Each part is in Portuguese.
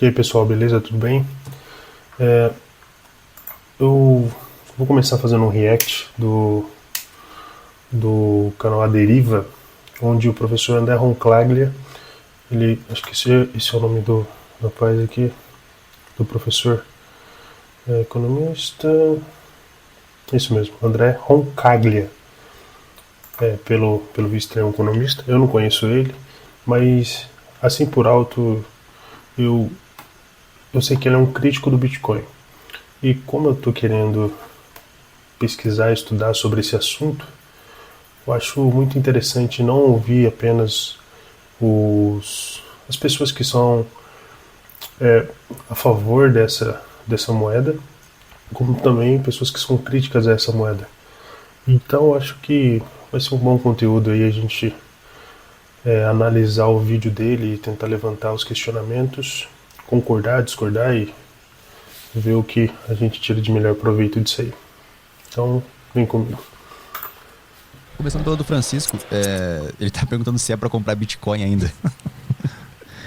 E aí pessoal, beleza? Tudo bem? Eu vou começar fazendo um react do canal A Deriva, onde o professor André Roncaglia, acho que esse é o nome do rapaz aqui, do professor economista, isso mesmo, André Roncaglia, pelo visto é um economista, eu não conheço ele, mas assim por alto eu sei que ele é um crítico do Bitcoin. E como eu estou querendo pesquisar e estudar sobre esse assunto, eu acho muito interessante não ouvir apenas as pessoas que são a favor dessa moeda, como também pessoas que são críticas a essa moeda. Então eu acho que vai ser um bom conteúdo aí a gente analisar o vídeo dele e tentar levantar os questionamentos, concordar, discordar e ver o que a gente tira de melhor proveito disso aí. Então, vem comigo. Começando pelo do Francisco, ele tá perguntando se é pra comprar Bitcoin ainda.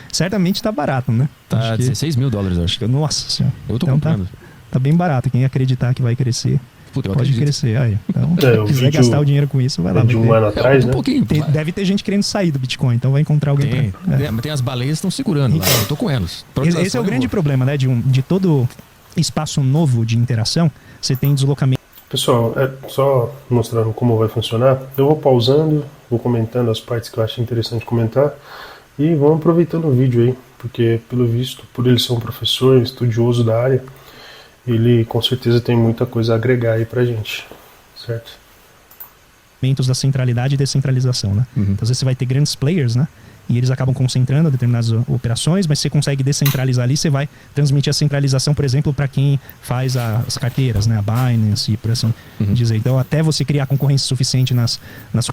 Certamente tá barato, né? Tá $16 mil, eu acho. Nossa senhora. Eu tô então comprando. Tá bem barato. Quem acreditar que vai crescer, Puta, pode crescer. Aí, então, se quiser gastar o dinheiro com isso, vai lá. De um ano atrás, né? Um pouquinho. Deve ter gente querendo sair do Bitcoin, então vai encontrar alguém Mas tem as baleias que estão segurando lá. Eu tô com elas. Esse é o grande problema, né? De todo espaço novo de interação, você tem deslocamento. Pessoal, só mostrando como vai funcionar, eu vou pausando, vou comentando as partes que eu acho interessante comentar e vamos aproveitando o vídeo aí, porque pelo visto, por ele ser um professor estudioso da área, ele com certeza tem muita coisa a agregar aí pra gente, certo? Da centralidade e descentralização, né? Uhum. Então, às vezes você vai ter grandes players, né? E eles acabam concentrando determinadas operações, mas você consegue descentralizar ali, você vai transmitir a centralização, por exemplo, para quem faz as carteiras, né? A Binance e por assim dizer. Então, até você criar concorrência suficiente nas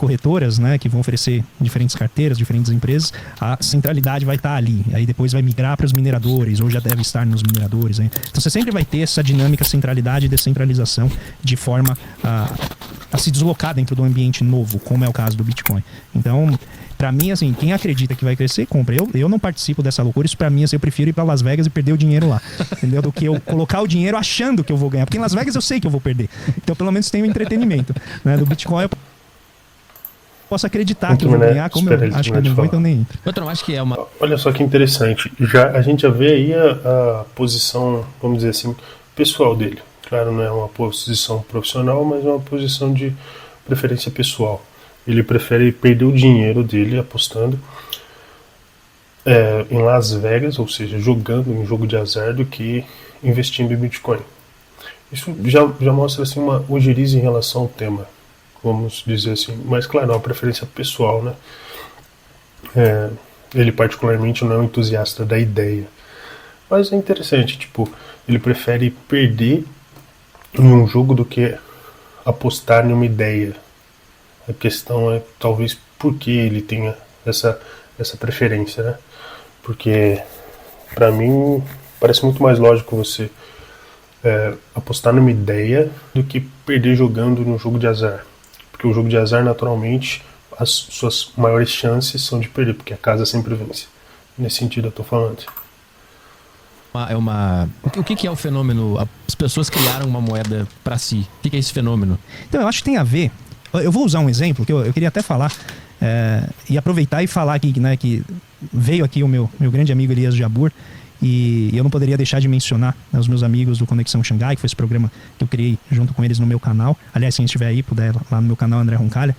corretoras, né? Que vão oferecer diferentes carteiras, diferentes empresas, a centralidade vai estar ali. Aí depois vai migrar para os mineradores, ou já deve estar nos mineradores. Hein? Então, você sempre vai ter essa dinâmica centralidade e descentralização de forma a se deslocar dentro do ambiente novo, como é o caso do Bitcoin. Então, pra mim, assim, quem acredita que vai crescer, compra. Eu não participo dessa loucura. Isso pra mim, assim, eu prefiro ir pra Las Vegas e perder o dinheiro lá. Entendeu? Do que eu colocar o dinheiro achando que eu vou ganhar. Porque em Las Vegas eu sei que eu vou perder. Então, pelo menos, tem o entretenimento. Né? Do Bitcoin, eu posso acreditar que eu vou ganhar. Como eu acho que eu não vou, então nem entra. Eu não acho que é uma... Olha só que interessante. A gente já vê aí a posição, vamos dizer assim, pessoal dele. Claro, não é uma posição profissional, mas é uma posição de preferência pessoal. Ele prefere perder o dinheiro dele apostando em Las Vegas, ou seja, jogando em jogo de azar, do que investindo em Bitcoin. Isso já mostra assim, uma ojeriza em relação ao tema, vamos dizer assim. Mas claro, é uma preferência pessoal, né? Ele particularmente não é um entusiasta da ideia. Mas é interessante, tipo, ele prefere perder em um jogo do que apostar em uma ideia. A questão é talvez por que ele tenha essa preferência, né? Porque pra mim parece muito mais lógico você apostar numa ideia do que perder jogando no jogo de azar. Porque o jogo de azar, naturalmente, as suas maiores chances são de perder, porque a casa sempre vence. Nesse sentido eu tô falando. O que é o fenômeno? As pessoas criaram uma moeda pra si. O que é esse fenômeno? Então, eu acho que tem a ver. Eu vou usar um exemplo que eu queria até falar e aproveitar e falar aqui, né, que veio aqui o meu grande amigo Elias Jabbour e eu não poderia deixar de mencionar, né, os meus amigos do Conexão Xangai, que foi esse programa que eu criei junto com eles no meu canal. Aliás, se estiver aí, puder lá no meu canal André Roncaglia.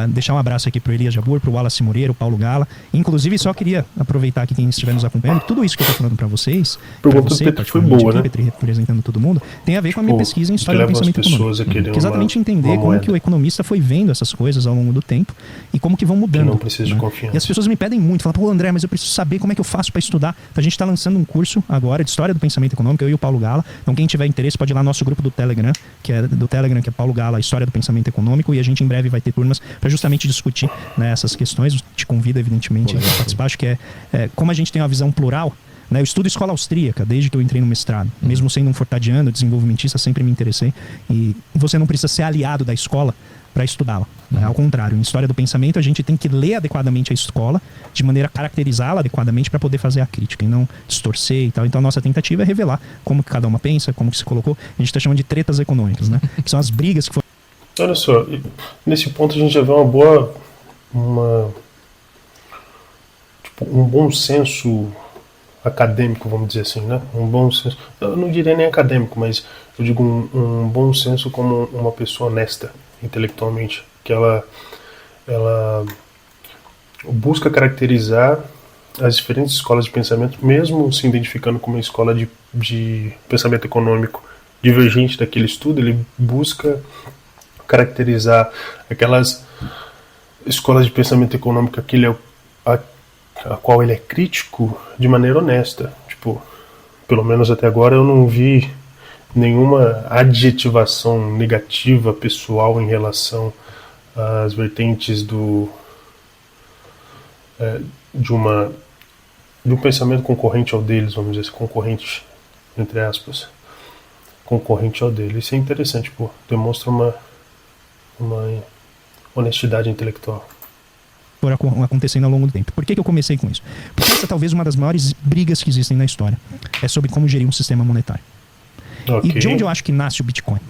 Deixar um abraço aqui pro Elias Jabbour, pro Wallace Moreira, o Paulo Gala. Inclusive, só queria aproveitar aqui quem estiver nos acompanhando, tudo isso que eu tô falando para vocês, pra você, Petri, foi boa, né? Petri, representando todo mundo, tem a ver com a minha pesquisa em História do Pensamento Econômico. Que exatamente entender como que o economista foi vendo essas coisas ao longo do tempo e como que vão mudando. Que não precisa de confiança. E as pessoas me pedem muito, falam, pô, André, mas eu preciso saber como é que eu faço para estudar. Então, a gente está lançando um curso agora de História do Pensamento Econômico, eu e o Paulo Gala. Então, quem tiver interesse pode ir lá no nosso grupo do Telegram, que é Paulo Gala, História do Pensamento Econômico, e a gente em breve vai ter turmas para justamente discutir, né, essas questões. Te convido, evidentemente, a participar. Acho que como a gente tem uma visão plural, né? Eu estudo escola austríaca desde que eu entrei no mestrado. Mesmo sendo um fortadiano, desenvolvimentista, sempre me interessei. E você não precisa ser aliado da escola para estudá-la, né? Ao contrário, em história do pensamento a gente tem que ler adequadamente a escola, de maneira a caracterizá-la adequadamente para poder fazer a crítica e não distorcer e tal. Então a nossa tentativa é revelar como que cada uma pensa, como que se colocou. A gente está chamando de tretas econômicas, né? Que são as brigas que foram... Olha só, nesse ponto a gente já vê um bom senso acadêmico, vamos dizer assim, né? Um bom senso, eu não diria nem acadêmico, mas eu digo um bom senso como uma pessoa honesta intelectualmente, que ela busca caracterizar as diferentes escolas de pensamento, mesmo se identificando como uma escola de pensamento econômico divergente daquele estudo. Ele busca caracterizar aquelas escolas de pensamento econômico a qual ele é crítico de maneira honesta. Tipo, pelo menos até agora eu não vi nenhuma adjetivação negativa pessoal em relação às vertentes de um pensamento concorrente ao deles, vamos dizer assim, concorrente, entre aspas, concorrente ao dele. Isso é interessante, pô, demonstra uma honestidade intelectual. Acontecendo ao longo do tempo. Por que eu comecei com isso? Porque essa é talvez uma das maiores brigas que existem na história. É sobre como gerir um sistema monetário. Okay. E de onde eu acho que nasce o Bitcoin?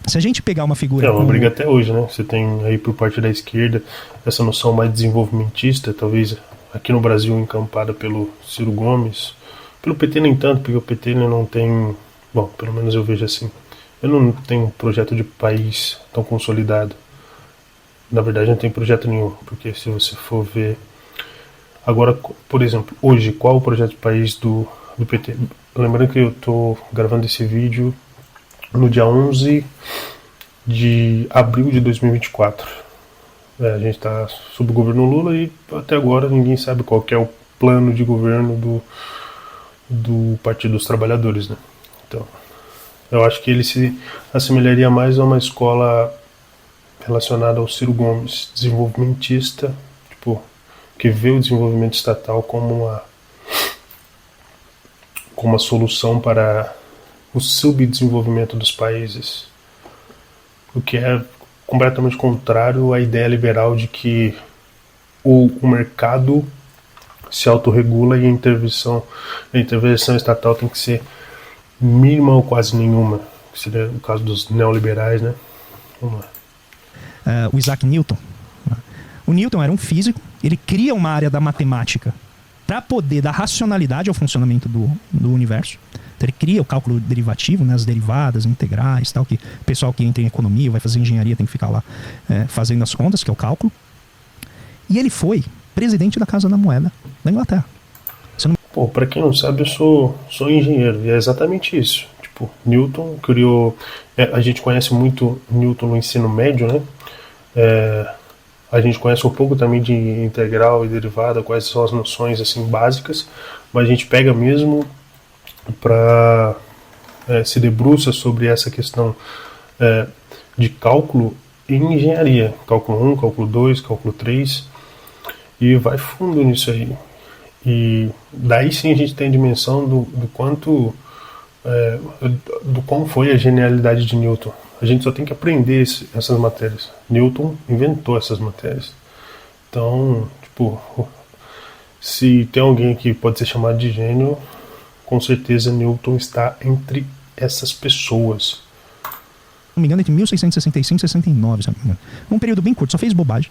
Se a gente pegar uma figura... É uma briga até hoje, né? Você tem aí por parte da esquerda essa noção mais desenvolvimentista, talvez aqui no Brasil encampada pelo Ciro Gomes. Pelo PT nem tanto, porque o PT ele não tem... Bom, pelo menos eu vejo assim. Eu não tenho um projeto de país tão consolidado. Na verdade não tem projeto nenhum, porque se você for ver... Agora, por exemplo, hoje, qual o projeto de país do PT? Lembrando que eu estou gravando esse vídeo no dia 11 de abril de 2024. A gente está sob o governo Lula e até agora ninguém sabe qual que é o plano de governo do Partido dos Trabalhadores, né? Então, eu acho que ele se assemelharia mais a uma escola relacionada ao Ciro Gomes, desenvolvimentista, tipo, que vê o desenvolvimento estatal como uma solução para o subdesenvolvimento dos países, o que é completamente contrário à ideia liberal de que o mercado se autorregula e a intervenção estatal tem que ser mínima ou quase nenhuma, que seria o caso dos neoliberais, né? Vamos lá. O Isaac Newton. O Newton era um físico, ele cria uma área da matemática para poder dar racionalidade ao funcionamento do universo. Então ele cria o cálculo derivativo, né, as derivadas, integrais, tal, que o pessoal que entra em economia, vai fazer engenharia, tem que ficar lá fazendo as contas, que é o cálculo. E ele foi presidente da Casa da Moeda da Inglaterra. Pô, pra quem não sabe, eu sou engenheiro, e é exatamente isso. Tipo, Newton criou... a gente conhece muito Newton no ensino médio, né? A gente conhece um pouco também de integral e derivada, quais são as noções assim básicas, mas a gente pega mesmo para se debruça sobre essa questão de cálculo em engenharia, cálculo 1, cálculo 2, cálculo 3, e vai fundo nisso aí. E daí sim a gente tem a dimensão do quanto, do como foi a genialidade de Newton. A gente só tem que aprender essas matérias. Newton inventou essas matérias. Então, tipo, se tem alguém que pode ser chamado de gênio, com certeza Newton está entre essas pessoas. Não me engano, entre 1665 e 69, se não me engano. Um período bem curto, só fez bobagem.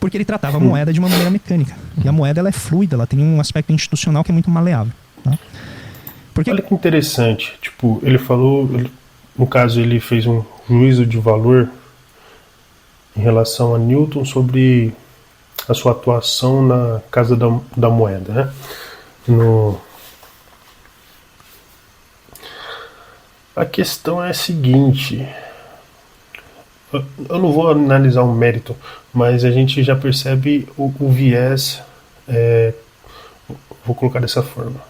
Porque ele tratava a moeda de uma maneira mecânica. E a moeda ela é fluida, ela tem um aspecto institucional que é muito maleável. Tá? Porque... Olha que interessante. Tipo, ele falou... No caso, ele fez um juízo de valor em relação a Newton sobre a sua atuação na Casa da Moeda, né? A questão é a seguinte... Eu não vou analisar o mérito, mas a gente já percebe o viés... vou colocar dessa forma.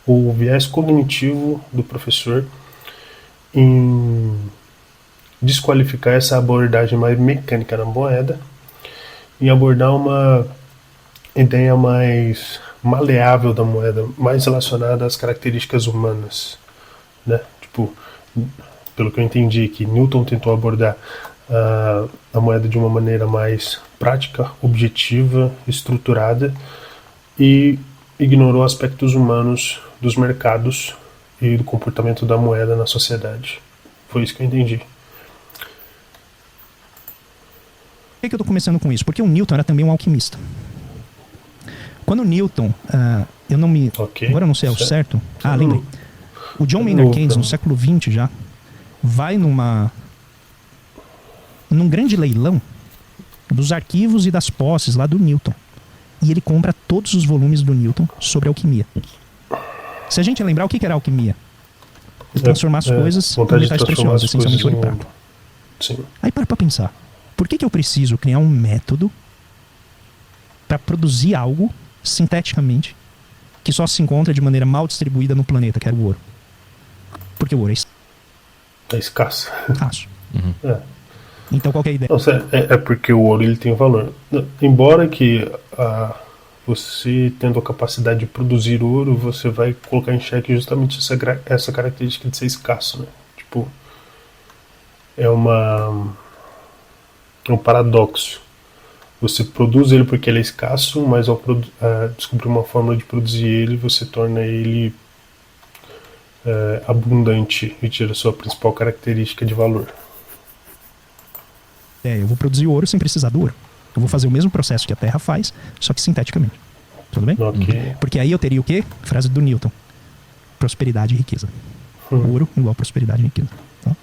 O viés cognitivo do professor em desqualificar essa abordagem mais mecânica na moeda e abordar uma ideia mais maleável da moeda, mais relacionada às características humanas, né? Tipo, pelo que eu entendi, que Newton tentou abordar a moeda de uma maneira mais prática, objetiva, estruturada, e ignorou aspectos humanos dos mercados e do comportamento da moeda na sociedade. Foi isso que eu entendi. Por que eu estou começando com isso? Porque o Newton era também um alquimista. Quando o Newton, eu não me... Okay, agora eu não sei ao certo. Lembrei. O John Maynard Keynes, no século XX já, vai num grande leilão dos arquivos e das posses lá do Newton. E ele compra todos os volumes do Newton sobre alquimia. Se a gente lembrar, o que era alquimia? Transformar as coisas em metais preciosos, essencialmente ouro e prata. Sim. Aí para pensar. Por que eu preciso criar um método para produzir algo sinteticamente que só se encontra de maneira mal distribuída no planeta, que era o ouro? Porque o ouro é escasso. Então qual que é a ideia? Nossa, é porque o ouro ele tem valor. Embora que você tendo a capacidade de produzir ouro, você vai colocar em xeque justamente essa característica de ser escasso, né? Tipo, é um paradoxo. Você produz ele porque ele é escasso, mas ao descobrir uma forma de produzir ele, você torna ele abundante e tira a sua principal característica de valor. Eu vou produzir ouro sem precisar do ouro. Eu vou fazer o mesmo processo que a Terra faz, só que sinteticamente. Tudo bem? Okay. Porque aí eu teria o quê? Frase do Newton. Prosperidade e riqueza. Ouro igual prosperidade e riqueza. Tá?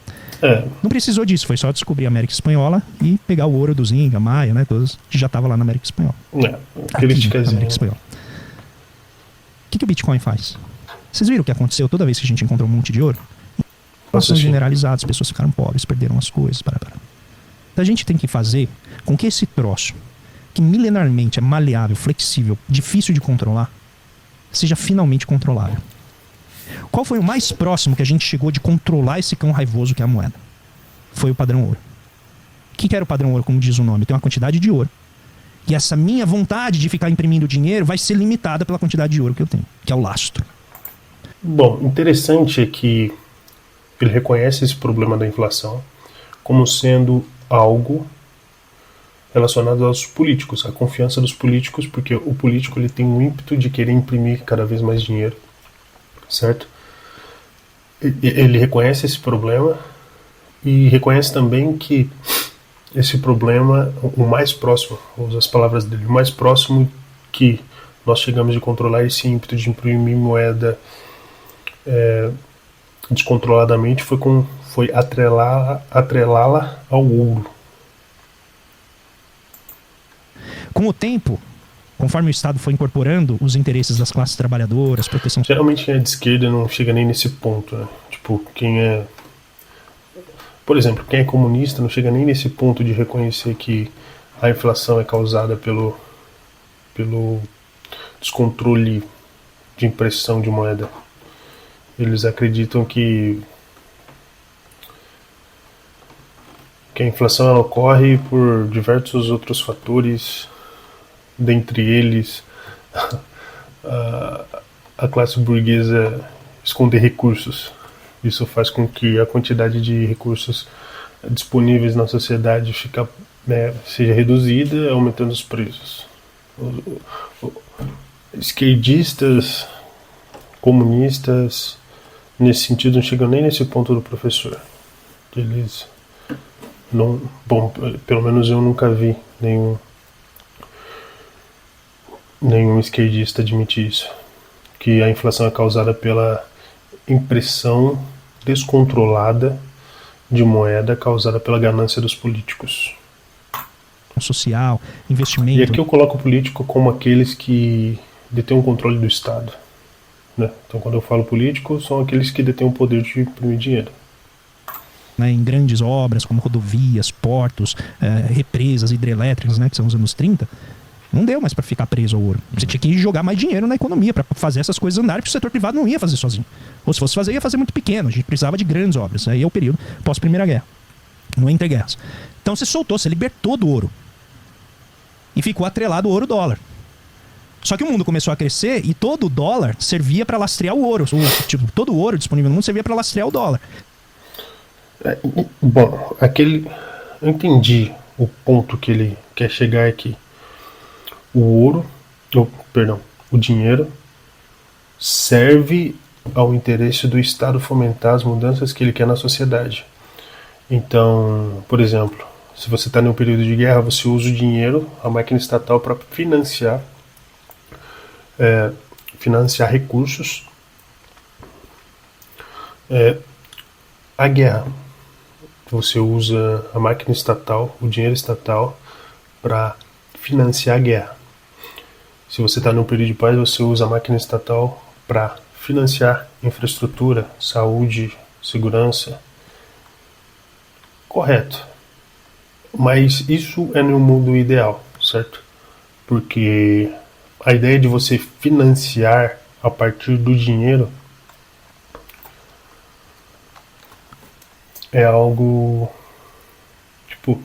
Não precisou disso, foi só descobrir a América Espanhola e pegar o ouro dos Inca, Maia, né? Todos que já estavam lá na América Espanhola. Aqui, na América Espanhola. O que o Bitcoin faz? Vocês viram o que aconteceu toda vez que a gente encontrou um monte de ouro? Inflações generalizadas, as pessoas ficaram pobres, perderam as coisas, Então a gente tem que fazer com que esse troço, que milenarmente é maleável, flexível, difícil de controlar, seja finalmente controlável. Qual foi o mais próximo que a gente chegou de controlar esse cão raivoso que é a moeda? Foi o padrão ouro. O que era o padrão ouro, como diz o nome? Tem uma quantidade de ouro. E essa minha vontade de ficar imprimindo dinheiro vai ser limitada pela quantidade de ouro que eu tenho, que é o lastro. Bom, interessante é que ele reconhece esse problema da inflação como sendo algo relacionado aos políticos, a confiança dos políticos, porque o político ele tem um ímpeto de querer imprimir cada vez mais dinheiro, certo? Ele reconhece esse problema e reconhece também que esse problema, o mais próximo, vou usar as palavras dele, o mais próximo que nós chegamos de controlar esse ímpeto de imprimir moeda descontroladamente foi atrelá-la ao ouro. Com o tempo, conforme o Estado foi incorporando os interesses das classes trabalhadoras, proteção... Geralmente quem é de esquerda não chega nem nesse ponto, né? Tipo, por exemplo, quem é comunista não chega nem nesse ponto de reconhecer que a inflação é causada pelo descontrole de impressão de moeda. Eles acreditam que a inflação ela ocorre por diversos outros fatores, dentre eles a classe burguesa esconder recursos. Isso faz com que a quantidade de recursos disponíveis na sociedade seja reduzida, aumentando os preços. Esquerdistas, comunistas, nesse sentido, não chegam nem nesse ponto do professor. Eles não, bom, pelo menos eu nunca vi nenhum esquerdista admitir isso, que a inflação é causada pela impressão descontrolada de moeda causada pela ganância dos políticos. Social, investimento. E aqui eu coloco o político como aqueles que detêm o controle do Estado, né? Então quando eu falo político, são aqueles que detêm o poder de imprimir dinheiro. Em grandes obras como rodovias, portos, represas hidrelétricas, né, que são os anos 30, não deu mais para ficar preso ao ouro. Você tinha que jogar mais dinheiro na economia para fazer essas coisas andarem, porque o setor privado não ia fazer sozinho. Ou se fosse fazer, ia fazer muito pequeno. A gente precisava de grandes obras. Aí é o período pós-Primeira Guerra, no entreguerras. Então você soltou, você libertou do ouro. E ficou atrelado ao ouro-dólar. Só que o mundo começou a crescer e todo o dólar servia para lastrear o ouro. Tipo, todo o ouro disponível no mundo servia para lastrear o dólar. Bom, eu entendi o ponto que ele quer chegar aqui. O dinheiro serve ao interesse do Estado fomentar as mudanças que ele quer na sociedade. Então, por exemplo, se você está em um período de guerra, você usa o dinheiro, a máquina estatal, para financiar recursos à guerra. Você usa a máquina estatal, o dinheiro estatal, para financiar a guerra. Se você está num período de paz, você usa a máquina estatal para financiar infraestrutura, saúde, segurança. Correto. Mas isso é no mundo ideal, certo? Porque a ideia de você financiar a partir do dinheiro é algo, tipo,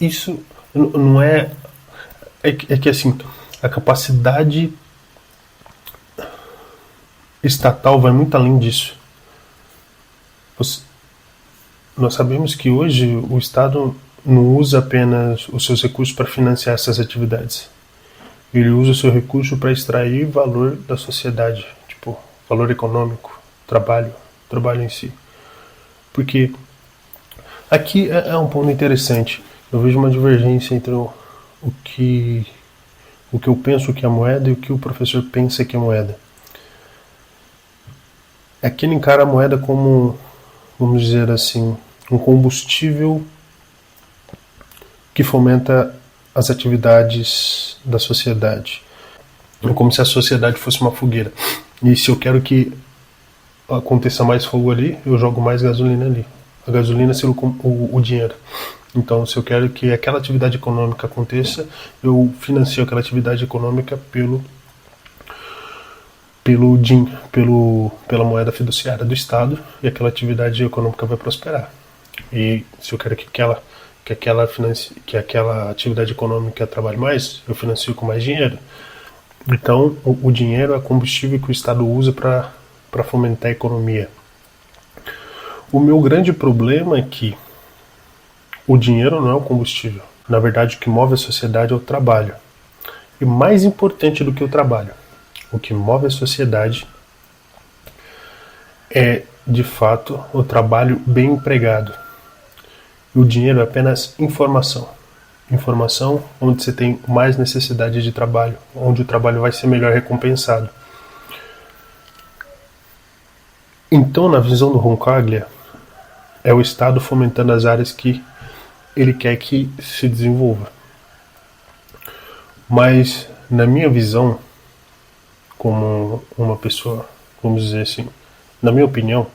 isso não é que assim, a capacidade estatal vai muito além disso. Nós sabemos que hoje o Estado não usa apenas os seus recursos para financiar essas atividades. Ele usa o seu recurso para extrair valor da sociedade, tipo, valor econômico, trabalho em si. Porque aqui é um ponto interessante. Eu vejo uma divergência entre o que eu penso que é moeda e o que o professor pensa que é moeda. Aqui ele encara a moeda como, vamos dizer assim, um combustível que fomenta as atividades da sociedade. É como se a sociedade fosse uma fogueira. E se eu quero que aconteça mais fogo ali, eu jogo mais gasolina ali. A gasolina seria o dinheiro. Então, se eu quero que aquela atividade econômica aconteça, eu financio aquela atividade econômica pela moeda fiduciária do Estado, e aquela atividade econômica vai prosperar. E se eu quero que aquela atividade econômica trabalhe mais, eu financio com mais dinheiro. Então, o dinheiro é combustível que o Estado usa para fomentar a economia. O meu grande problema é que o dinheiro não é o combustível. Na verdade, o que move a sociedade é o trabalho. E mais importante do que o trabalho, o que move a sociedade é, de fato, o trabalho bem empregado. E o dinheiro é apenas informação. Informação onde você tem mais necessidade de trabalho, onde o trabalho vai ser melhor recompensado. Então, na visão do Roncaglia, é o Estado fomentando as áreas que ele quer que se desenvolva. Mas, na minha visão, como uma pessoa, vamos dizer assim, na minha opinião,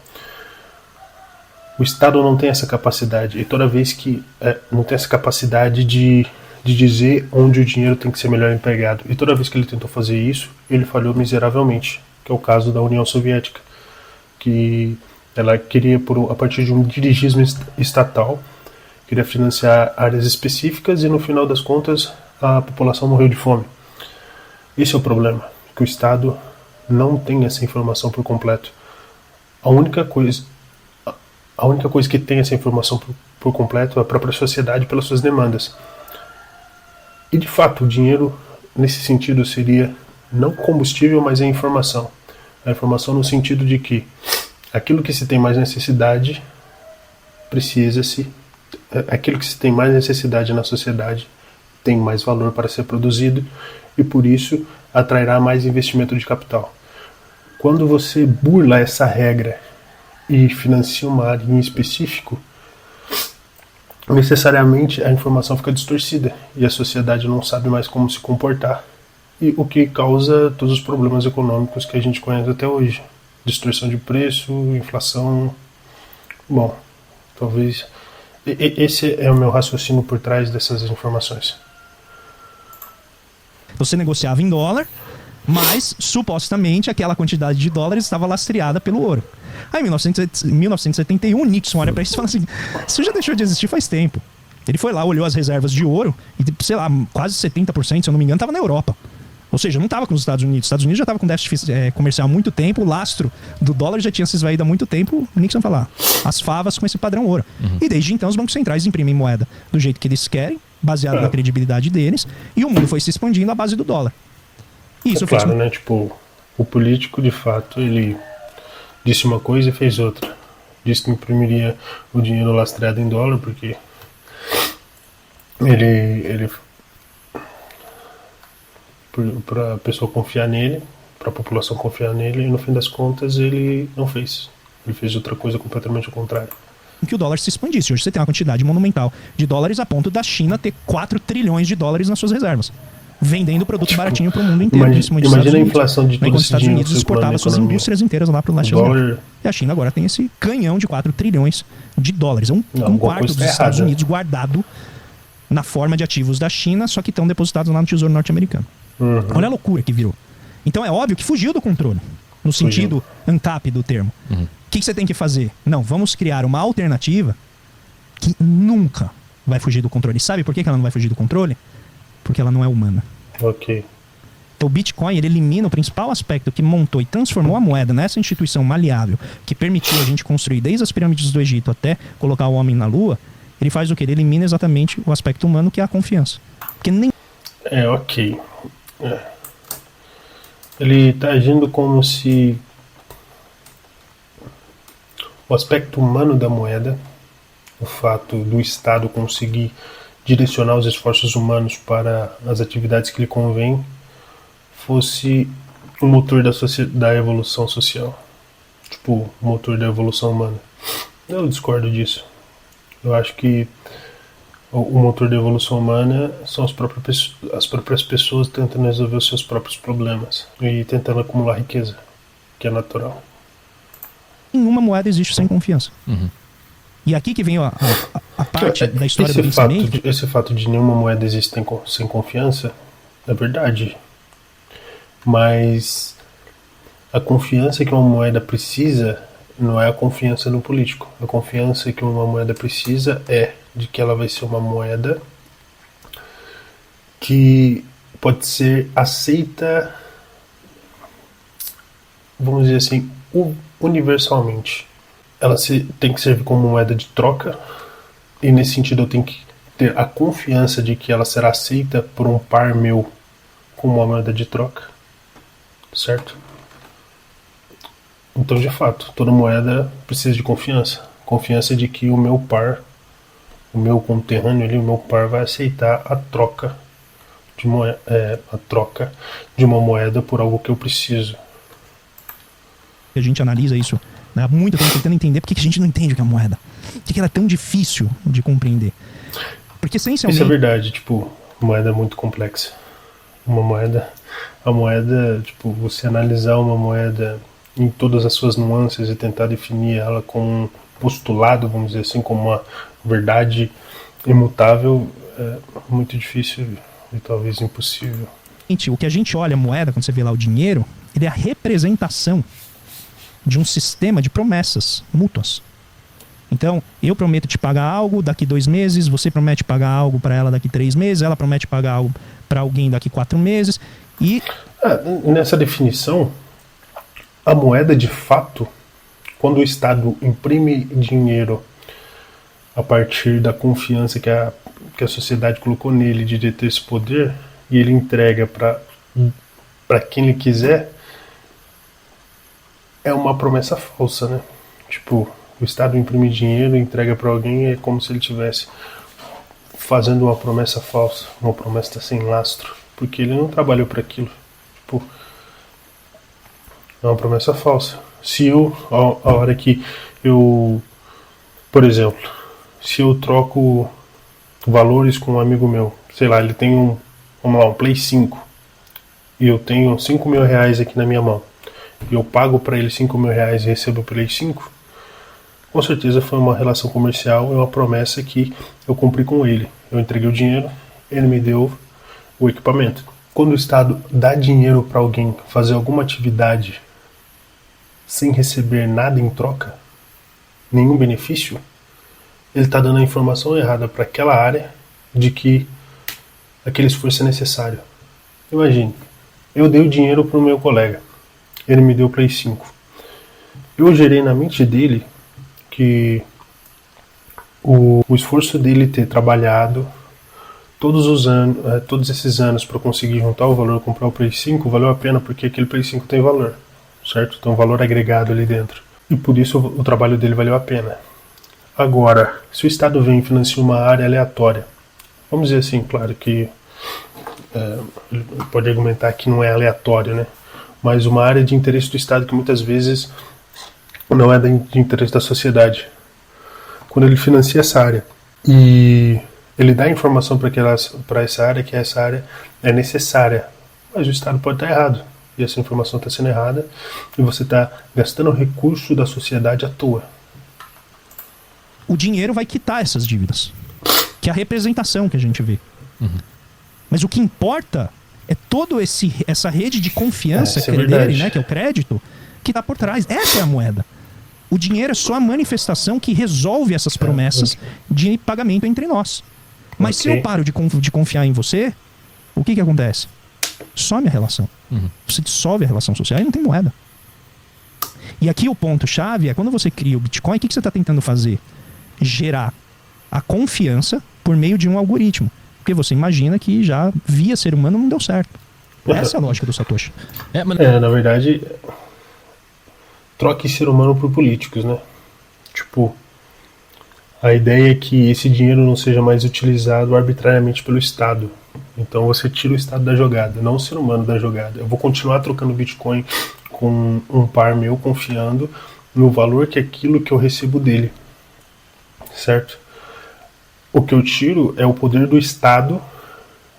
o Estado não tem essa capacidade, e toda vez que não tem essa capacidade de dizer onde o dinheiro tem que ser melhor empregado, e toda vez que ele tentou fazer isso, ele falhou miseravelmente, que é o caso da União Soviética, que ela queria, a partir de um dirigismo estatal, queria financiar áreas específicas, e no final das contas a população morreu de fome. Esse é o problema, que o Estado não tem essa informação por completo. A única coisa que tem essa informação por completo é a própria sociedade pelas suas demandas. E de fato, o dinheiro, nesse sentido, seria não combustível, mas a informação. A informação no sentido de que aquilo que se tem mais necessidade aquilo que se tem mais necessidade na sociedade tem mais valor para ser produzido, e por isso atrairá mais investimento de capital. Quando você burla essa regra e financia uma área em específico, necessariamente a informação fica distorcida e a sociedade não sabe mais como se comportar, e o que causa todos os problemas econômicos que a gente conhece até hoje. Distorção de preço, inflação. Bom, talvez esse é o meu raciocínio por trás dessas informações. Você negociava em dólar, mas supostamente aquela quantidade de dólares estava lastreada pelo ouro. Aí em 1971, Nixon olha para isso e fala assim: isso já deixou de existir faz tempo. Ele foi lá, olhou as reservas de ouro e, sei lá, quase 70%, se eu não me engano, estava na Europa. Ou seja, não estava com os Estados Unidos. Os Estados Unidos já estava com déficit comercial há muito tempo, o lastro do dólar já tinha se esvaído há muito tempo, o Nixon falar. As favas com esse padrão ouro. E desde então os bancos centrais imprimem moeda do jeito que eles querem, baseado na credibilidade deles, e o mundo foi se expandindo à base do dólar. E isso claro, né? Tipo, o político, de fato, ele disse uma coisa e fez outra. Disse que imprimiria o dinheiro lastreado em dólar, porque ele para a pessoa confiar nele, para a população confiar nele, e no fim das contas ele não fez. Ele fez outra coisa completamente ao contrário. Que o dólar se expandisse. Hoje você tem uma quantidade monumental de dólares a ponto da China ter 4 trilhões de dólares nas suas reservas, vendendo produto baratinho para o mundo inteiro. Imagina a inflação de todo enquanto os esse Estados dinheiro Unidos exportava suas indústrias inteiras lá para o leste asiático. E a China agora tem esse canhão de 4 trilhões de dólares. Um quarto dos Estados Unidos guardado na forma de ativos da China, só que estão depositados lá no Tesouro Norte-Americano. Olha a loucura que virou. Então é óbvio que fugiu do controle, no sentido ANCAP do termo. O que você tem que fazer? Não, vamos criar uma alternativa que nunca vai fugir do controle. Sabe por que ela não vai fugir do controle? Porque ela não é humana. Ok. Então, o Bitcoin, ele elimina o principal aspecto que montou e transformou a moeda nessa instituição maleável, que permitiu a gente construir desde as pirâmides do Egito até colocar o homem na Lua. Ele faz o quê? Ele elimina exatamente o aspecto humano, que é a confiança. Porque nem... ok. Ele está agindo como se o aspecto humano da moeda, o fato do Estado conseguir direcionar os esforços humanos para as atividades que lhe convém, fosse o motor da evolução social. Tipo, o motor da evolução humana. Eu discordo disso. Eu acho que o motor da evolução humana são as próprias pessoas tentando resolver os seus próprios problemas e tentando acumular riqueza, que é natural. Nenhuma moeda existe sem confiança. E aqui que vem a parte da história do pensamento. Esse fato de nenhuma moeda existe sem confiança é verdade. Mas a confiança que uma moeda precisa não é a confiança no político. A confiança que uma moeda precisa é de que ela vai ser uma moeda que pode ser aceita, vamos dizer assim, universalmente. Ela tem que servir como moeda de troca, e nesse sentido eu tenho que ter a confiança de que ela será aceita por um par meu como uma moeda de troca, certo? Então, de fato, toda moeda precisa de confiança. Confiança de que o meu par, o meu conterrâneo ali, o meu par vai aceitar a troca de uma moeda por algo que eu preciso. A gente analisa isso, né, há muito tempo tentando entender por que a gente não entende o que é a moeda. Por que ela é tão difícil de compreender. Porque essencialmente... Isso é verdade, tipo, moeda é muito complexa. A moeda, tipo, você analisar uma moeda em todas as suas nuances e tentar definir ela como um postulado, vamos dizer assim, como uma verdade imutável, é muito difícil e talvez impossível. O que a gente olha a moeda, quando você vê lá o dinheiro, ele é a representação de um sistema de promessas mútuas. Então, eu prometo te pagar algo daqui 2 meses, você promete pagar algo para ela daqui 3 meses, ela promete pagar algo para alguém daqui 4 meses, e... nessa definição, a moeda de fato, quando o Estado imprime dinheiro a partir da confiança que a sociedade colocou nele de ter esse poder, e ele entrega para quem ele quiser, é uma promessa falsa, né? Tipo, o Estado imprime dinheiro e entrega para alguém, é como se ele estivesse fazendo uma promessa falsa, uma promessa sem lastro, porque ele não trabalhou para aquilo. Tipo, é uma promessa falsa. Se a hora que eu, por exemplo, se eu troco valores com um amigo meu, sei lá, ele tem um Play 5, e eu tenho 5.000 reais aqui na minha mão, e eu pago para ele 5.000 reais e recebo o Play 5, com certeza foi uma relação comercial, é uma promessa que eu cumpri com ele. Eu entreguei o dinheiro, ele me deu o equipamento. Quando o Estado dá dinheiro para alguém fazer alguma atividade sem receber nada em troca, nenhum benefício, ele está dando a informação errada para aquela área de que aquele esforço é necessário. Imagine, Eu dei o dinheiro pro meu colega. Ele me deu o Play 5. Eu gerei na mente dele que o esforço dele ter trabalhado todos esses anos para conseguir juntar o valor e comprar o Play 5 valeu a pena, porque aquele Play 5 tem valor, certo? Tem um valor agregado ali dentro. E por isso o trabalho dele valeu a pena. Agora, se o Estado vem e financia uma área aleatória, vamos dizer assim, claro que ele pode argumentar que não é aleatório, né? Mas uma área de interesse do Estado que muitas vezes não é de interesse da sociedade. Quando ele financia essa área e ele dá informação para essa área, que essa área é necessária, mas o Estado pode estar errado, e essa informação está sendo errada, e você está gastando recurso da sociedade à toa. O dinheiro vai quitar essas dívidas, que é a representação que a gente vê. Mas o que importa é toda essa rede de confiança que ele dele, né, que é o crédito, que está por trás. Essa é a moeda. O dinheiro é só a manifestação que resolve essas promessas de pagamento entre nós. Mas se eu paro de confiar em você, o que acontece? Some a relação. Você dissolve a relação social e não tem moeda. E aqui o ponto-chave é quando você cria o Bitcoin, o que você está tentando fazer? Gerar a confiança por meio de um algoritmo. Porque você imagina que já via ser humano não deu certo. Essa é a lógica do Satoshi. Na verdade, troque ser humano por políticos, né? Tipo, a ideia é que esse dinheiro não seja mais utilizado arbitrariamente pelo Estado. Então você tira o Estado da jogada, não o ser humano da jogada. Eu vou continuar trocando Bitcoin com um par meu, confiando no valor que é aquilo que eu recebo dele. Certo? O que eu tiro é o poder do Estado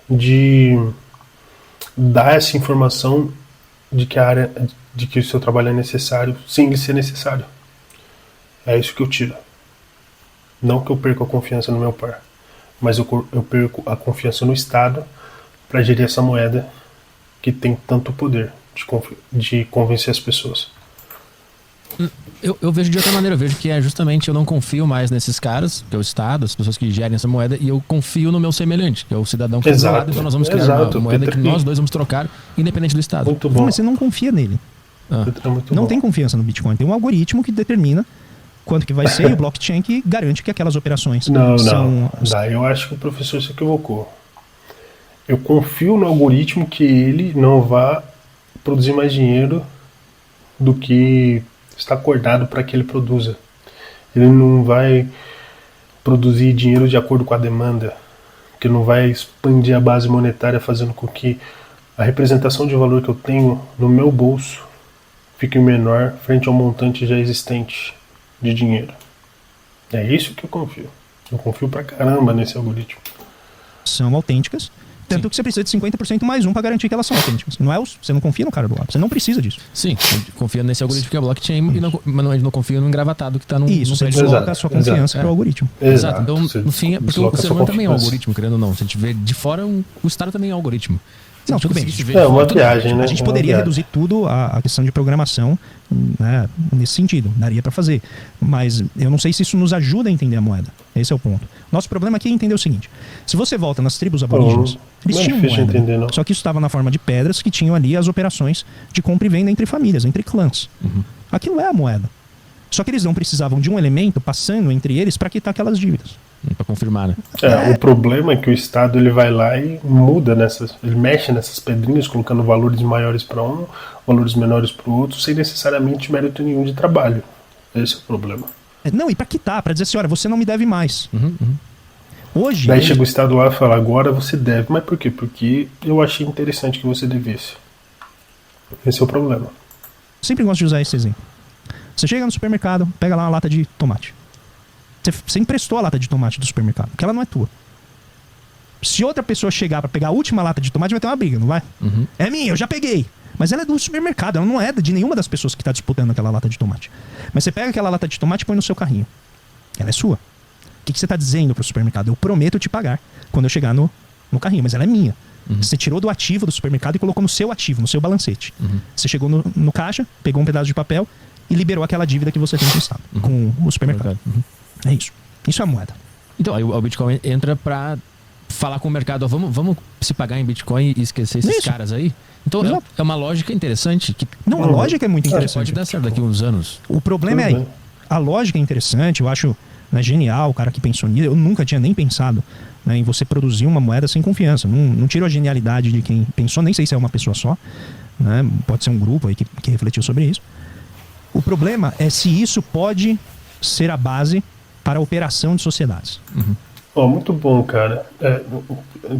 de dar essa informação de que o seu trabalho é necessário, sem ele ser necessário. É isso que eu tiro. Não que eu perca a confiança no meu par, mas eu perco a confiança no Estado para gerir essa moeda que tem tanto poder de convencer as pessoas. Eu vejo de outra maneira, eu vejo que é justamente eu não confio mais nesses caras, que é o Estado, as pessoas que gerem essa moeda, e eu confio no meu semelhante, que é o cidadão que está do lado, então nós vamos criar uma moeda que nós dois vamos trocar, independente do Estado. Muito bom. Mas você não confia nele. Não tem confiança no Bitcoin. Tem um algoritmo que determina quanto que vai ser e o blockchain que garante que aquelas operações são... Daí eu acho que o professor se equivocou. Eu confio no algoritmo que ele não vai produzir mais dinheiro do que está acordado para que ele produza. Ele não vai produzir dinheiro de acordo com a demanda, que não vai expandir a base monetária, fazendo com que a representação de valor que eu tenho no meu bolso fique menor frente ao montante já existente de dinheiro. É isso que eu confio. Eu confio pra caramba nesse algoritmo. São autênticas. Tanto que você precisa de 50% mais um para garantir que elas são autênticas. Você não confia no cara do lado. Você não precisa disso. Sim, confia nesse algoritmo que é blockchain, mas não confia no engravatado que está no Isso, você prédio. desloca a sua confiança pro algoritmo. Exato. Então, no fim, porque o ser humano também é um algoritmo, querendo ou não. Se a gente vê de fora, o Estado também é um algoritmo. Não, tudo bem. É uma viagem, né? A gente poderia reduzir tudo a questão de programação, né, nesse sentido. Daria para fazer. Mas eu não sei se isso nos ajuda a entender a moeda. Esse é o ponto. Nosso problema aqui é entender o seguinte. Se você volta nas tribos aborígenes, eles tinham moeda. Entender, só que isso estava na forma de pedras que tinham ali as operações de compra e venda entre famílias, entre clãs. Aquilo é a moeda. Só que eles não precisavam de um elemento passando entre eles para quitar aquelas dívidas. Para confirmar, né? O problema é que o Estado ele vai lá e muda ele mexe nessas pedrinhas, colocando valores maiores para um, valores menores para o outro, sem necessariamente mérito nenhum de trabalho. Esse é o problema. Não, e para quitar, para dizer assim, olha, você não me deve mais. Hoje... Daí chega o Estado lá e fala, agora você deve. Mas por quê? Porque eu achei interessante que você devesse. Esse é o problema. Sempre gosto de usar esse exemplo. Você chega no supermercado, pega lá uma lata de tomate. Você emprestou a lata de tomate do supermercado, porque ela não é tua. Se outra pessoa chegar para pegar a última lata de tomate, vai ter uma briga, não vai? É minha, eu já peguei. Mas ela é do supermercado, ela não é de nenhuma das pessoas que está disputando aquela lata de tomate. Mas você pega aquela lata de tomate e põe no seu carrinho. Ela é sua. O que você está dizendo para o supermercado? Eu prometo te pagar quando eu chegar no carrinho, mas ela é minha. Você tirou do ativo do supermercado e colocou no seu ativo, no seu balancete. Você chegou no caixa, pegou um pedaço de papel e liberou aquela dívida que você tem com o Estado, com o supermercado. É isso. Isso é a moeda. Então, aí o Bitcoin entra para falar com o mercado, ó, vamos se pagar em Bitcoin e esquecer esses caras aí. Então é uma lógica interessante. Não, a lógica é muito interessante. Pode dar certo daqui a uns anos. O problema é aí. A lógica é interessante, eu acho, né, genial o cara que pensou nisso. Eu nunca tinha nem pensado, né, em você produzir uma moeda sem confiança. Não tiro a genialidade de quem pensou, nem sei se é uma pessoa só, né, pode ser um grupo aí que refletiu sobre isso. O problema é se isso pode ser a base para a operação de sociedades. Muito bom, cara.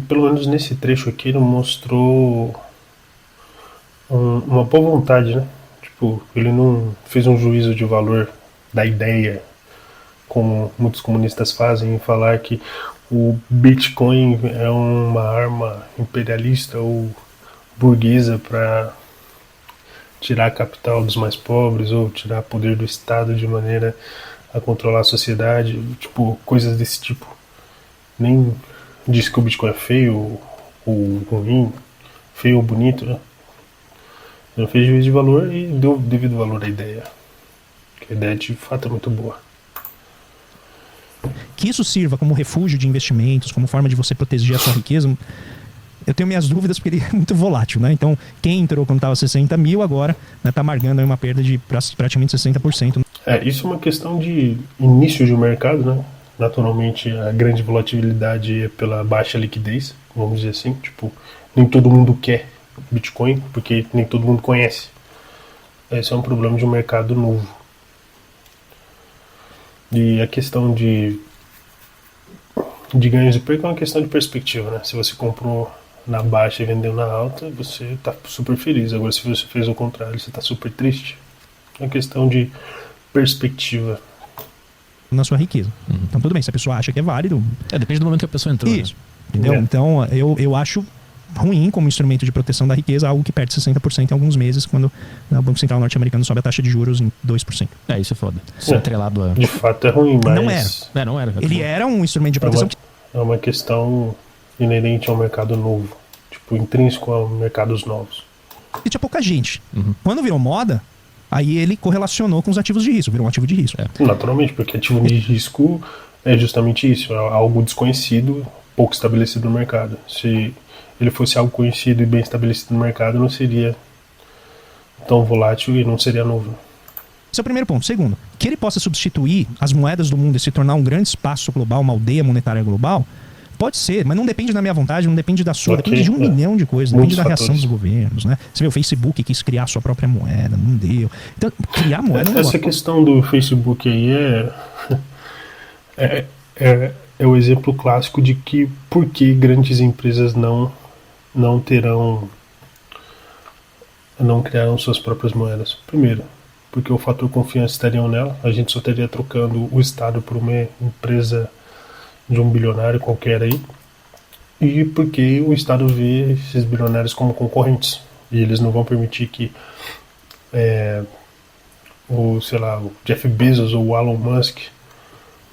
Pelo menos nesse trecho aqui ele mostrou uma boa vontade, né? Tipo, ele não fez um juízo de valor da ideia, como muitos comunistas fazem, em falar que o Bitcoin é uma arma imperialista ou burguesa para tirar capital dos mais pobres ou tirar poder do Estado de maneira a controlar a sociedade, tipo, coisas desse tipo. Nem disse que o Bitcoin é feio ou ruim, feio ou bonito, né? Ele fez juízo de valor e deu devido valor à ideia. Que a ideia de fato é muito boa. Que isso sirva como refúgio de investimentos, como forma de você proteger a sua riqueza, eu tenho minhas dúvidas porque ele é muito volátil, né? Então, quem entrou quando estava 60 mil agora está amargando aí uma perda de praticamente 60%. Isso é uma questão de início de mercado, né? Naturalmente, a grande volatilidade é pela baixa liquidez, vamos dizer assim. Tipo, nem todo mundo quer Bitcoin, porque nem todo mundo conhece. Esse é um problema de um mercado novo. E a questão de ganhos e perdas é uma questão de perspectiva, né? Se você comprou na baixa e vendeu na alta, você está super feliz. Agora, se você fez o contrário, você está super triste. É uma questão de perspectiva. Na sua riqueza. Então, tudo bem, se a pessoa acha que é válido... depende do momento que a pessoa entrou. Isso. Né? Entendeu? Então, eu acho ruim como instrumento de proteção da riqueza algo que perde 60% em alguns meses, quando o Banco Central norte-americano sobe a taxa de juros em 2%. Isso é foda. Isso é atrelado a... De fato é ruim, mas... Não era. Não era. Ele era um instrumento de proteção. É uma questão inerente ao mercado novo. Tipo, intrínseco a mercados novos. E tinha pouca gente. Quando virou moda, aí ele correlacionou com os ativos de risco, virou um ativo de risco. Naturalmente, porque ativo de risco é justamente isso, é algo desconhecido, pouco estabelecido no mercado. Se ele fosse algo conhecido e bem estabelecido no mercado, não seria tão volátil e não seria novo. Esse é o primeiro ponto. Segundo, que ele possa substituir as moedas do mundo e se tornar um grande espaço global, uma aldeia monetária global, pode ser, mas não depende da minha vontade, não depende da sua, depende de um milhão de coisas, depende da reação dos governos, né? Você vê, o Facebook quis criar a sua própria moeda, não deu. Então, criar moeda não Essa questão do Facebook aí é o exemplo clássico de que por que grandes empresas não criaram suas próprias moedas. Primeiro, porque o fator confiança estaria nela, a gente só estaria trocando o Estado por uma empresa de um bilionário qualquer aí, e porque o Estado vê esses bilionários como concorrentes, e eles não vão permitir que o Jeff Bezos ou o Elon Musk,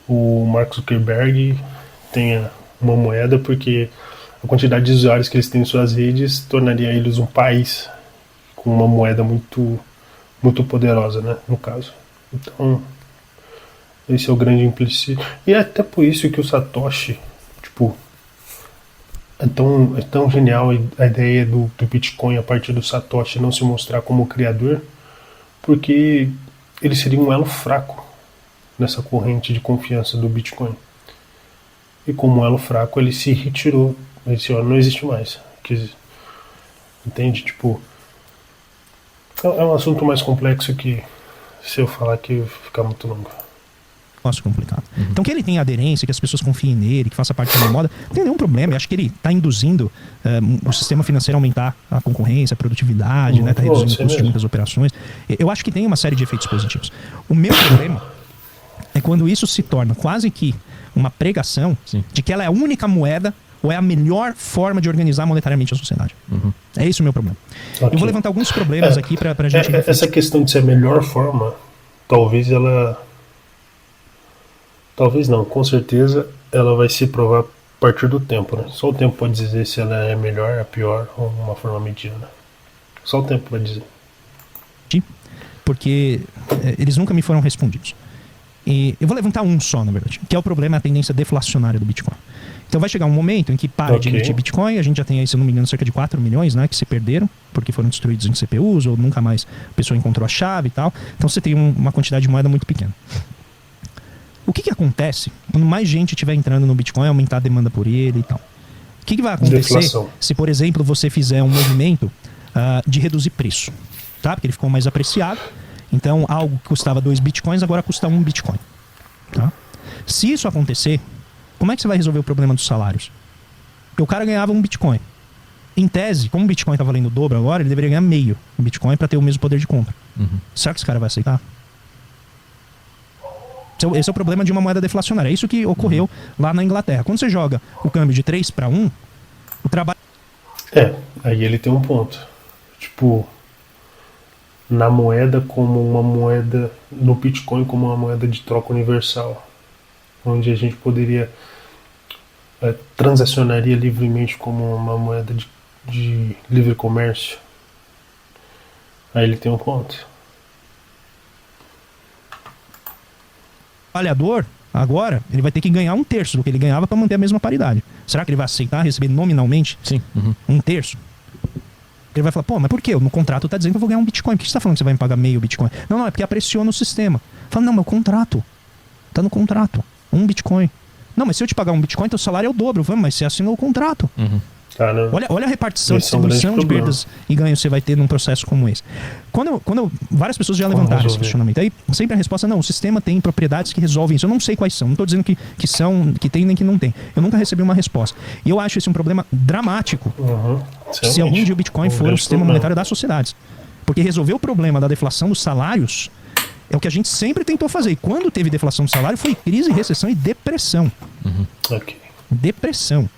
o Mark Zuckerberg tenha uma moeda, porque a quantidade de usuários que eles têm em suas redes tornaria eles um país com uma moeda muito, muito poderosa, né, no caso. Então, esse é o grande implícito. E é até por isso que o Satoshi, tipo, é tão genial a ideia do Bitcoin a partir do Satoshi não se mostrar como criador, porque ele seria um elo fraco nessa corrente de confiança do Bitcoin. E como um elo fraco, ele se retirou. Ele disse, não existe mais. Entende? Tipo, é um assunto mais complexo que, se eu falar aqui, fica muito longo. Nossa, complicado. Então, que ele tenha aderência, que as pessoas confiem nele, que faça parte da moda, não tem nenhum problema. Eu acho que ele está induzindo o sistema financeiro a aumentar a concorrência, a produtividade, está reduzindo o custo de muitas operações. Eu acho que tem uma série de efeitos positivos. O meu problema é quando isso se torna quase que uma pregação de que ela é a única moeda ou é a melhor forma de organizar monetariamente a sociedade. É esse o meu problema. Okay. Eu vou levantar alguns problemas aqui para a gente refletir. Essa questão de ser a melhor forma, talvez não, com certeza ela vai se provar a partir do tempo, né? Só o tempo pode dizer se ela é melhor, a pior ou uma forma mediana. Só o tempo vai dizer. Porque eles nunca me foram respondidos. E eu vou levantar um só, na verdade, que é o problema, a tendência deflacionária do Bitcoin. Então vai chegar um momento em que para de emitir Bitcoin, a gente já tem aí, se eu não me engano, cerca de 4 milhões, né, que se perderam, porque foram destruídos em CPUs, ou nunca mais a pessoa encontrou a chave e tal. Então você tem uma quantidade de moeda muito pequena. O que acontece quando mais gente estiver entrando no Bitcoin, aumentar a demanda por ele e tal? O que vai acontecer se, por exemplo, você fizer um movimento de reduzir preço, tá? Porque ele ficou mais apreciado. Então, algo que custava 2 Bitcoins agora custa 1 Bitcoin. Tá? Se isso acontecer, como é que você vai resolver o problema dos salários? Porque o cara ganhava 1 Bitcoin. Em tese, como o Bitcoin está valendo o dobro agora, ele deveria ganhar meio Bitcoin para ter o mesmo poder de compra. Será que esse cara vai aceitar? Esse é o problema de uma moeda deflacionária. É isso que ocorreu lá na Inglaterra. Quando você joga o câmbio de 3 para 1, o trabalho... Aí ele tem um ponto. Tipo, na moeda como uma moeda, no Bitcoin como uma moeda de troca universal, onde a gente poderia transacionaria livremente como uma moeda de livre comércio. Aí ele tem um ponto. O trabalhador, agora, ele vai ter que ganhar 1/3 do que ele ganhava para manter a mesma paridade. Será que ele vai aceitar receber nominalmente 1/3? Ele vai falar, pô, mas por quê? No contrato tá dizendo que eu vou ganhar 1 Bitcoin. Por que você tá falando que você vai me pagar meio Bitcoin? Não, é porque apreciou no sistema. Fala, não, meu contrato. Tá no contrato. 1 Bitcoin. Não, mas se eu te pagar 1 Bitcoin, teu salário é o dobro. Mas você assinou o contrato. Olha a repartição, distribuição de perdas e ganhos que você vai ter num processo como esse. Várias pessoas já levantaram esse questionamento. Aí sempre a resposta é, não, o sistema tem propriedades que resolvem isso. Eu não sei quais são. Não estou dizendo que tem nem que não tem. Eu nunca recebi uma resposta. E eu acho esse um problema dramático se algum dia o Bitcoin for o sistema monetário das sociedades. Porque resolver o problema da deflação dos salários é o que a gente sempre tentou fazer. E quando teve deflação do salário, foi crise, recessão e depressão. Depressão.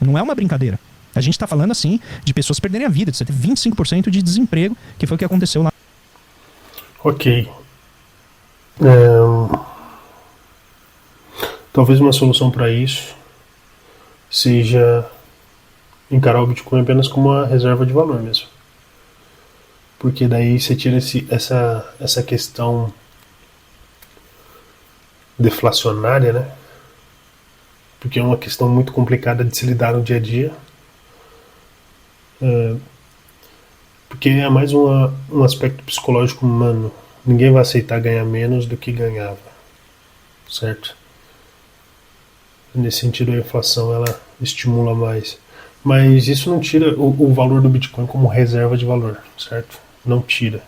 Não é uma brincadeira. A gente está falando, assim, de pessoas perderem a vida, de você ter 25% de desemprego, que foi o que aconteceu lá. Talvez uma solução para isso seja encarar o Bitcoin apenas como uma reserva de valor mesmo. Porque daí você tira essa questão deflacionária, né? Porque é uma questão muito complicada de se lidar no dia a dia. Porque é mais um aspecto psicológico humano. Ninguém vai aceitar ganhar menos do que ganhava, certo? Nesse sentido, a inflação ela estimula mais. Mas isso não tira o valor do Bitcoin como reserva de valor, certo? Não tira.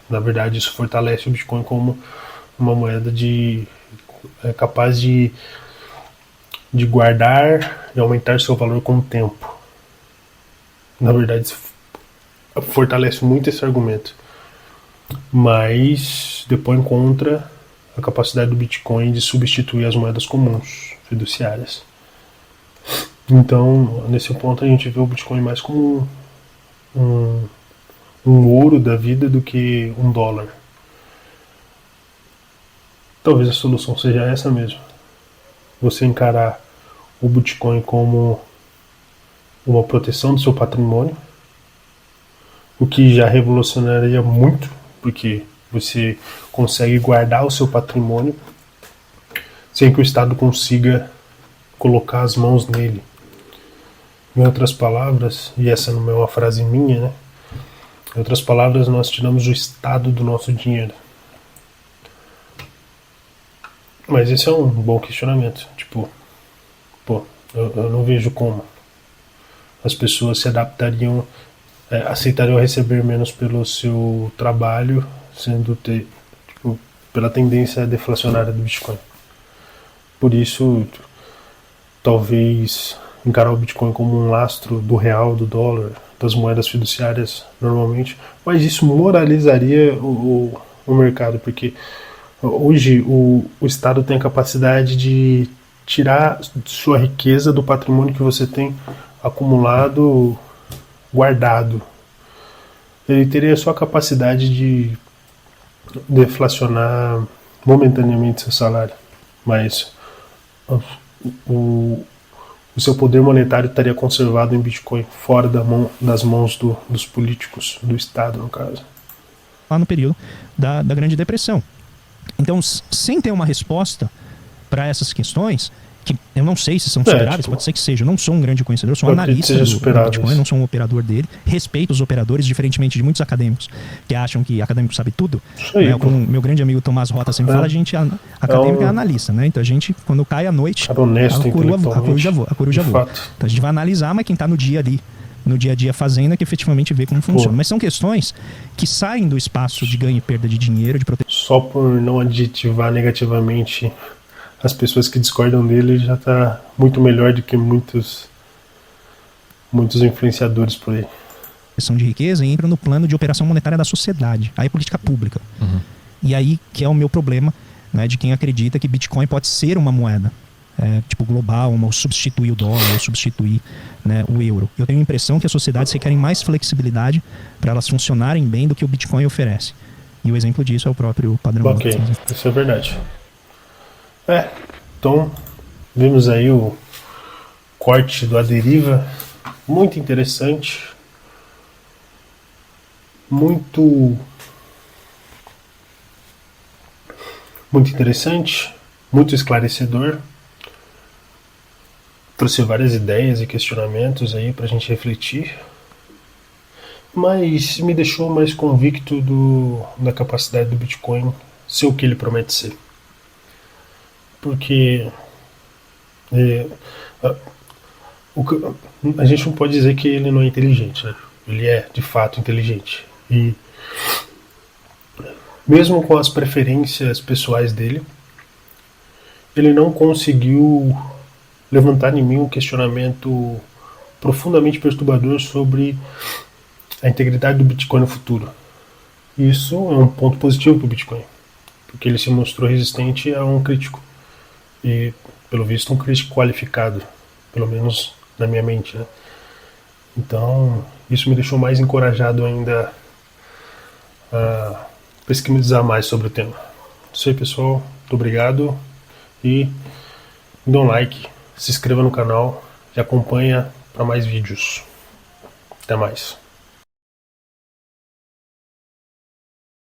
Na verdade, isso fortalece o Bitcoin como uma moeda capaz de guardar e aumentar seu valor com o tempo. Na verdade, isso fortalece muito esse argumento. Mas depois contra a capacidade do Bitcoin de substituir as moedas comuns, fiduciárias. Então, nesse ponto, a gente vê o Bitcoin mais como um ouro da vida do que um dólar. Talvez a solução seja essa mesmo. Você encarar o Bitcoin como uma proteção do seu patrimônio, o que já revolucionaria muito, porque você consegue guardar o seu patrimônio sem que o Estado consiga colocar as mãos nele. Em outras palavras, e essa não é uma frase minha, né? Em outras palavras, nós tiramos o Estado do nosso dinheiro. Mas esse é um bom questionamento. Tipo, eu não vejo como as pessoas se adaptariam, aceitariam receber menos pelo seu trabalho, pela tendência deflacionária do Bitcoin. Por isso, talvez encarar o Bitcoin como um lastro do real, do dólar, das moedas fiduciárias normalmente, mas isso moralizaria o mercado, porque hoje o Estado tem a capacidade de tirar sua riqueza do patrimônio que você tem acumulado, guardado. Ele teria só a capacidade de deflacionar momentaneamente seu salário, mas o seu poder monetário estaria conservado em Bitcoin, fora das mãos dos políticos, do Estado, no caso. Lá no período da Grande Depressão. Então, sem ter uma resposta para essas questões, que eu não sei se são superáveis, pode ser que seja. Eu não sou um grande conhecedor, eu sou um analista do Bitcoin, não sou um operador dele. Respeito os operadores, diferentemente de muitos acadêmicos que acham que acadêmico sabe tudo. Aí, né? Como meu grande amigo Tomás Rota sempre fala, a gente, acadêmico é analista, né? Então a gente, quando cai à noite, honesto, a coruja voa. Então a gente vai analisar, mas quem está no dia ali, no dia a dia fazendo, é que efetivamente vê como funciona. Mas são questões que saem do espaço de ganho e perda de dinheiro, de proteção. Só por não adjetivar negativamente as pessoas que discordam dele, já está muito melhor do que muitos influenciadores por aí. Questão de riqueza e entra no plano de operação monetária da sociedade. Aí é política pública. E aí que é o meu problema, né, de quem acredita que Bitcoin pode ser uma moeda tipo global, ou substituir o dólar, ou substituir, né, o euro. Eu tenho a impressão que as sociedades requerem mais flexibilidade para elas funcionarem bem do que o Bitcoin oferece. E o exemplo disso é o próprio padrão. Ok, isso é verdade. Então, vimos aí o corte do A Deriva, muito interessante, muito interessante, muito esclarecedor, trouxe várias ideias e questionamentos aí pra gente refletir, mas me deixou mais convicto da capacidade do Bitcoin ser o que ele promete ser. Porque a gente não pode dizer que ele não é inteligente, né? Ele é de fato inteligente, e mesmo com as preferências pessoais dele, ele não conseguiu levantar em mim um questionamento profundamente perturbador sobre a integridade do Bitcoin no futuro. Isso é um ponto positivo para o Bitcoin, porque ele se mostrou resistente a um crítico. E, pelo visto, um crítico qualificado, pelo menos na minha mente, né? Então, isso me deixou mais encorajado ainda a pesquisar mais sobre o tema. Isso aí, pessoal. Muito obrigado. E me dê um like, se inscreva no canal e acompanha para mais vídeos. Até mais.